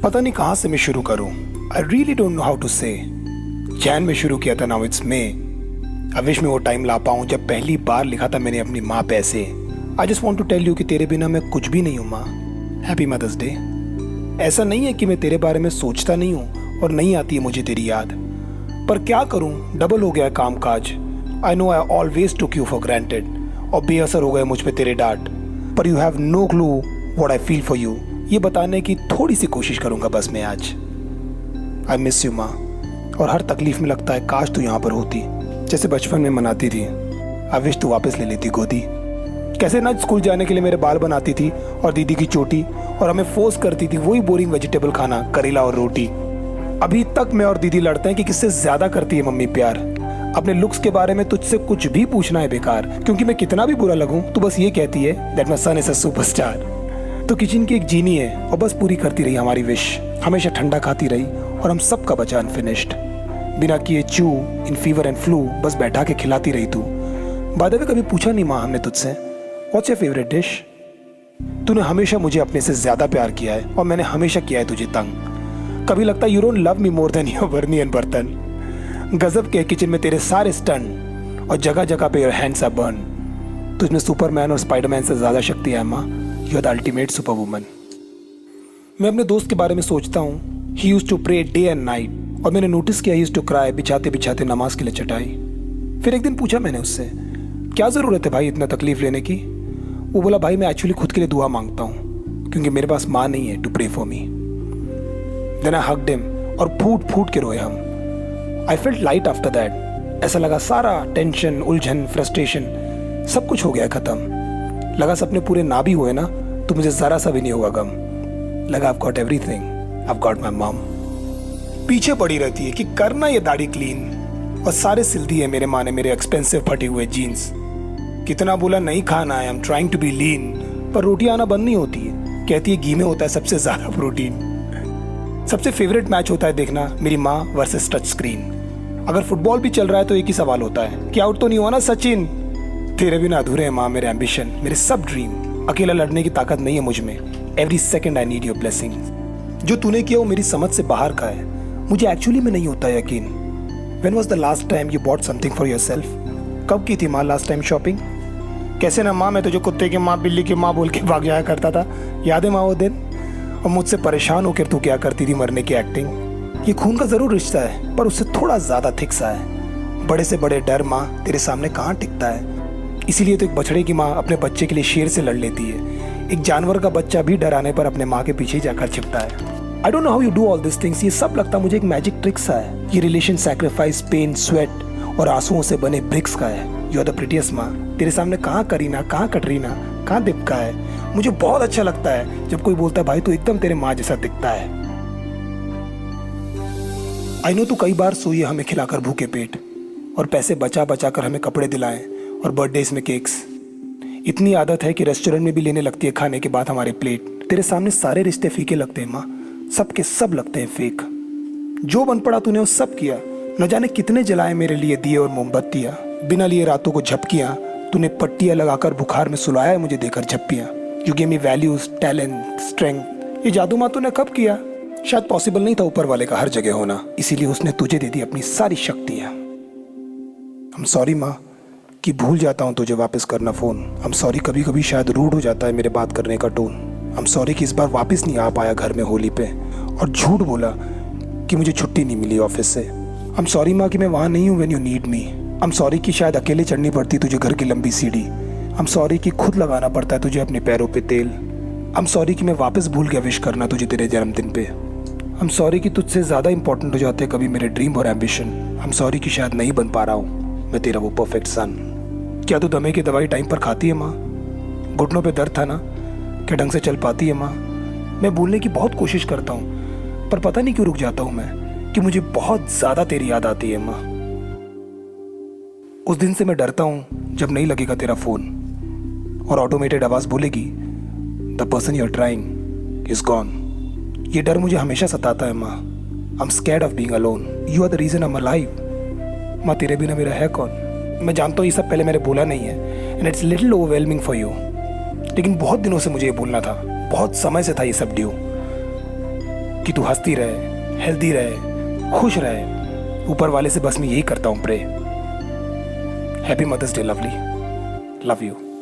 पता नहीं कहाँ से मैं शुरू करूँ। I really don't know how to say. Jan में शुरू किया था, now it's May. I wish मैं वो टाइम ला पाऊँ जब पहली बार लिखा था मैंने अपनी माँ पे ऐसे, I just want to tell you कि तेरे बिना मैं कुछ भी नहीं हूँ माँ। Happy mother's day. ऐसा नहीं है कि मैं तेरे बारे में सोचता नहीं हूँ और नहीं आती है मुझे तेरी याद, पर क्या करूँ, डबल हो गया है काम काज। I know I always took you for granted और बेअसर हो गए मुझ पे तेरे डांट, पर you have no clue what I feel for you. ये बताने की थोड़ी सी कोशिश करूंगा बस मैं आज। आई मिस यू माँ, और हर तकलीफ में लगता है काश तू यहाँ पर होती, जैसे बचपन में मनाती थी। आई विश तू वापस ले लेती गोदी। कैसे ना स्कूल जाने के लिए मेरे बाल बनाती थी और दीदी की चोटी, और हमें फोर्स करती थी वही बोरिंग वेजिटेबल खाना, करेला और रोटी। अभी तक मैं और दीदी लड़ते हैं कि किससे ज्यादा करती है मम्मी प्यार। अपने लुक्स के बारे में तुझसे कुछ भी पूछना है बेकार, क्योंकि मैं कितना भी बुरा लगूं तू बस ये कहती है that my son is a superstar. तो किचन की एक जीनी है और बस पूरी करती रही हमारी विश। हमेशा ठंडा खाती रही और हम सबका बचा अनफिनिश्ड, बिना किए चू इन फीवर एंड फ्लू, बस बैठा के खिलाती रही तू। बाय द वे कभी पूछा नहीं माँ हमने तुझसे व्हाट्स योर फेवरेट डिश। तूने हमेशा मुझे अपने से ज्यादा प्यार किया है और मैंने हमेशा किया है तुझे तंग। कभी लगता है you don't love me more than your बर्नियन बर्तन। गजब के किचन में तेरे सारे स्टन और जगह जगह पे योर हैंड्स आर बर्न। तुझमें सुपरमैन और स्पाइडरमैन से ज्यादा शक्ति है माँ। You are the ultimate super woman. मैं अपने दोस्त के बारे में सोचता हूँ। He used to pray day and night, और मैंने नोटिस किया ही यूज्ड टू क्राई बिछाते बिछाते नमाज के लिए चटाई। फिर एक दिन पूछा मैंने उससे, क्या ज़रूरत है भाई इतना तकलीफ लेने की। वो बोला, भाई मैं एक्चुअली खुद के लिए दुआ मांगता हूँ क्योंकि मेरे पास माँ नहीं है to pray for me. Then I hugged him और फूट फूट के रोए हम। I felt light after that. ऐसा लगा सारा टेंशन, उलझन, फ्रस्ट्रेशन सब कुछ हो गया खत्म। लगा सपने पूरे ना भी हुए ना तो मुझे जरा सा भी नहीं होगा गम। लगा I've got everything, I've got my mom। पीछे पड़ी रहती है कि करना ये दाढ़ी क्लीन, और सारे सिल दिए मेरे माँ ने मेरे एक्सपेंसिव फटे हुए जीन्स। कितना बोला नहीं खाना है, I am trying to be lean, पर रोटी आना बंद नहीं होती है। कहती है घी में होता है सबसे ज्यादा प्रोटीन। सबसे फेवरेट मैच होता है देखना मेरी माँ वर्सेस टच स्क्रीन। अगर फुटबॉल भी चल रहा है तो एक ही सवाल होता है कि आउट तो नहीं हुआ ना सचिन। तेरे बिना अधूरे हैं माँ मेरे एम्बिशन, मेरे सब ड्रीम। अकेला लड़ने की ताकत नहीं है मुझ में। Every second I need your blessing. जो तूने किया वो मेरी समझ से बाहर का है, मुझे एक्चुअली में नहीं होता यकीन। When was the last time you bought something for yourself? कब की थी माँ लास्ट टाइम शॉपिंग? कैसे ना माँ, मैं तुझे कुत्ते की माँ, बिल्ली की माँ बोल के भाग जाया करता था, याद है माँ वो दिन? और मुझसे परेशान होकर तू क्या करती थी मरने की एक्टिंग। ये खून का जरूर रिश्ता है पर उससे थोड़ा ज्यादा थिक सा है। बड़े से बड़े डर माँ तेरे सामने कहाँ टिकता है। इसीलिए तो एक बछड़े की माँ अपने बच्चे के लिए शेर से लड़ लेती है। एक जानवर का बच्चा भी डर आने पर अपने माँ के पीछे जाकर छिपता है। I don't know how you do all this things. ये सब लगता मुझे एक मैजिक ट्रिक सा है। ये रिलेशन सैक्रिफाइस, पेन, स्वेट और आंसुओं से बने ब्रिक्स का है। यू आर द प्रिटियस्ट माँ। तेरे सामने कहाँ करीना, कहाँ कटरीना, कहाँ दीपिका है। मुझे बहुत अच्छा लगता है जब कोई बोलता है भाई तू एकदम तेरे माँ जैसा दिखता है। आई नो तू कई बार सोई है हमें खिलाकर भूखे पेट, और पैसे बचा बचा कर हमें कपड़े दिलाएं और बर्थडेज में केक्स। इतनी आदत है कि रेस्टोरेंट में भी लेने लगती है खाने के बाद हमारे प्लेट। तेरे सामने सारे रिश्ते फीके लगते हैं माँ, सब के सब लगते हैं फेक। जो बन पड़ा तूने वो सब किया। न जाने कितने जलाए मेरे लिए दिए और मोमबत्तियाँ। बिना लिए रातों को झपकियाँ। तूने पट्टियाँ लगाकर बुखार में सुलाया है मुझे देकर झप्पियाँ। You give me values, talent, strength. ये जादू माँ तूने कब किया? शायद पॉसिबल नहीं था ऊपर वाले का हर जगह होना, इसीलिए उसने तुझे दे दी अपनी सारी शक्तियाँ। आई एम सॉरी माँ कि भूल जाता हूँ तुझे वापस करना फ़ोन। आई एम सॉरी कभी कभी शायद रूड हो जाता है मेरे बात करने का टोन। आई एम सॉरी कि इस बार वापस नहीं आ पाया घर में होली पे, और झूठ बोला कि मुझे छुट्टी नहीं मिली ऑफिस से। आई एम सॉरी माँ कि मैं वहाँ नहीं हूँ when you need me. I am sorry कि शायद अकेले चढ़नी पड़ती तुझे घर की लंबी सीढ़ी। आई एम सॉरी कि खुद लगाना पड़ता है तुझे अपने पैरों पे तेल। आई एम सॉरी कि मैं वापस भूल गया विश करना तुझे तेरे जन्मदिन पे। आई एम सॉरी कि तुझसे ज़्यादा इंपॉर्टेंट हो जाते हैं कभी मेरे ड्रीम और एम्बिशन। आई एम सॉरी कि शायद नहीं बन पा रहा हूँ मैं तेरा वो परफेक्ट सन। क्या तू दमे की दवाई टाइम पर खाती है माँ? घुटनों पे दर्द था ना, क्या ढंग से चल पाती है माँ? मैं भूलने की बहुत कोशिश करता हूँ पर पता नहीं क्यों रुक जाता हूँ मैं, कि मुझे बहुत ज़्यादा तेरी याद आती है माँ। उस दिन से मैं डरता हूँ जब नहीं लगेगा तेरा फ़ोन और ऑटोमेटेड आवाज़ बोलेगी the person you are trying is gone. ये डर मुझे हमेशा सताता है माँ। I am scared of being alone. You are the reason I am alive. माँ तेरे बिना मेरा है कौन? मैं जानता हूँ ये सब पहले मैंने बोला नहीं है and it's little overwhelming for you, लेकिन बहुत दिनों से मुझे ये बोलना था, बहुत समय से था ये सब ड्यू। कि तू हंसती रहे, हेल्दी रहे, खुश रहे। ऊपर वाले से बस मैं यही करता हूँ pray. Happy mother's day lovely, love you.